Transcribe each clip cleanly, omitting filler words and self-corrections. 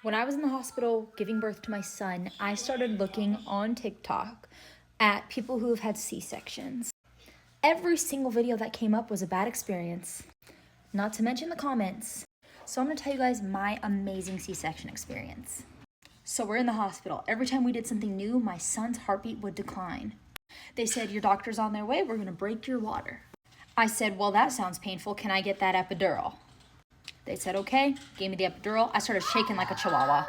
When I was in the hospital giving birth to my son, I started looking on TikTok at people who have had C-sections. Every single video that came up was a bad experience, not to mention the comments. So I'm gonna tell you guys my amazing C-section experience. So we're in the hospital. Every time we did something new, my son's heartbeat would decline. They said, your doctor's on their way, we're gonna break your water. I said, well, that sounds painful. Can I get that epidural? They said, okay, gave me the epidural. I started shaking like a chihuahua.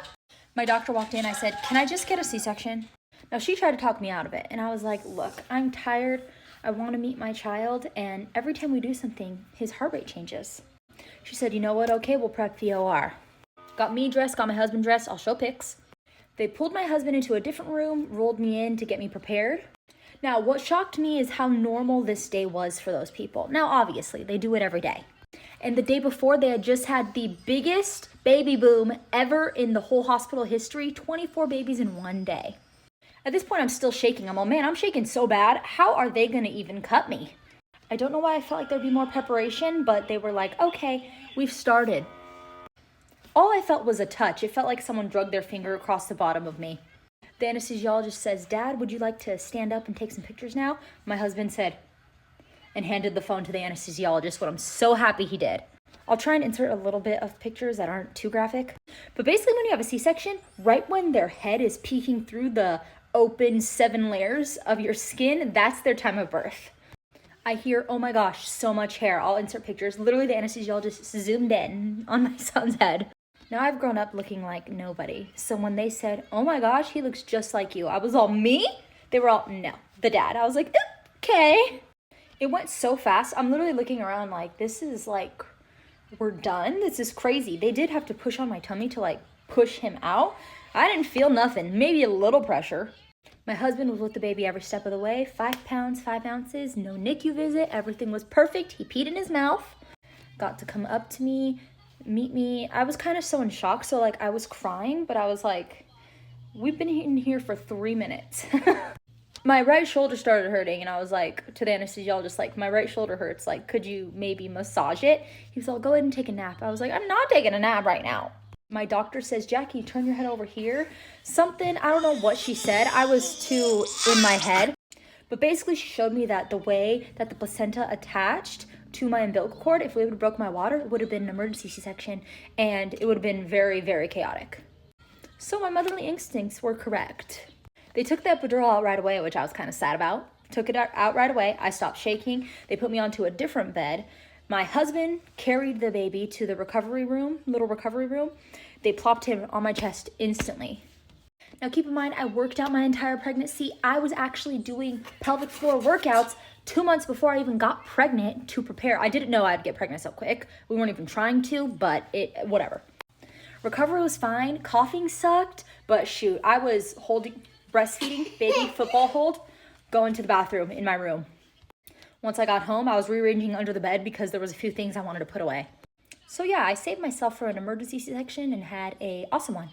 My doctor walked in, I said, can I just get a C-section? Now she tried to talk me out of it. And I was like, look, I'm tired. I wanna meet my child. And every time we do something, his heart rate changes. She said, you know what? Okay, we'll prep the OR. Got me dressed, got my husband dressed. I'll show pics. They pulled my husband into a different room, rolled me in to get me prepared. Now, what shocked me is how normal this day was for those people. Now, obviously, they do it every day. And the day before, they had just had the biggest baby boom ever in the whole hospital history, 24 babies in one day. At this point, I'm still shaking. I'm like, man, I'm shaking so bad. How are they gonna even cut me? I don't know why I felt like there'd be more preparation, but they were like, okay, we've started. All I felt was a touch. It felt like someone dragged their finger across the bottom of me. The anesthesiologist says, Dad, would you like to stand up and take some pictures now? My husband said, and handed the phone to the anesthesiologist, what I'm so happy he did. I'll try and insert a little bit of pictures that aren't too graphic. But basically when you have a C-section, right when their head is peeking through the open 7 layers of your skin, that's their time of birth. I hear, oh my gosh, so much hair. I'll insert pictures. Literally the anesthesiologist zoomed in on my son's head. Now I've grown up looking like nobody. So when they said, oh my gosh, he looks just like you, I was all, me? They were all, no, the dad. I was like, okay. It went so fast. I'm literally looking around like, this is like, we're done? This is crazy. They did have to push on my tummy to like push him out. I didn't feel nothing, maybe a little pressure. My husband was with the baby every step of the way. 5 pounds, 5 ounces, no NICU visit. Everything was perfect. He peed in his mouth. Got to come up to me, meet me. I was kind of so in shock. So like I was crying, but I was like, we've been in here for 3 minutes. My right shoulder started hurting and I was like, to the anesthesiologist, like, my right shoulder hurts. Like, could you maybe massage it? He was all, go ahead and take a nap. I was like, I'm not taking a nap right now. My doctor says, Jackie, turn your head over here. Something, I don't know what she said. I was too in my head. But basically she showed me that the way that the placenta attached to my umbilical cord, if we would have broke my water, it would have been an emergency C-section and it would have been very, very chaotic. So my motherly instincts were correct. They took the epidural out right away, which I was kind of sad about. Took it out right away. I stopped shaking. They put me onto a different bed. My husband carried the baby to the recovery room, little recovery room. They plopped him on my chest instantly. Now keep in mind, I worked out my entire pregnancy. I was actually doing pelvic floor workouts 2 months before I even got pregnant to prepare. I didn't know I'd get pregnant so quick. We weren't even trying to, but whatever. Recovery was fine. Coughing sucked, but shoot, I was breastfeeding, baby football hold, going to the bathroom in my room. Once I got home, I was rearranging under the bed because there was a few things I wanted to put away. So yeah, I saved myself for an emergency C-section and had an awesome one.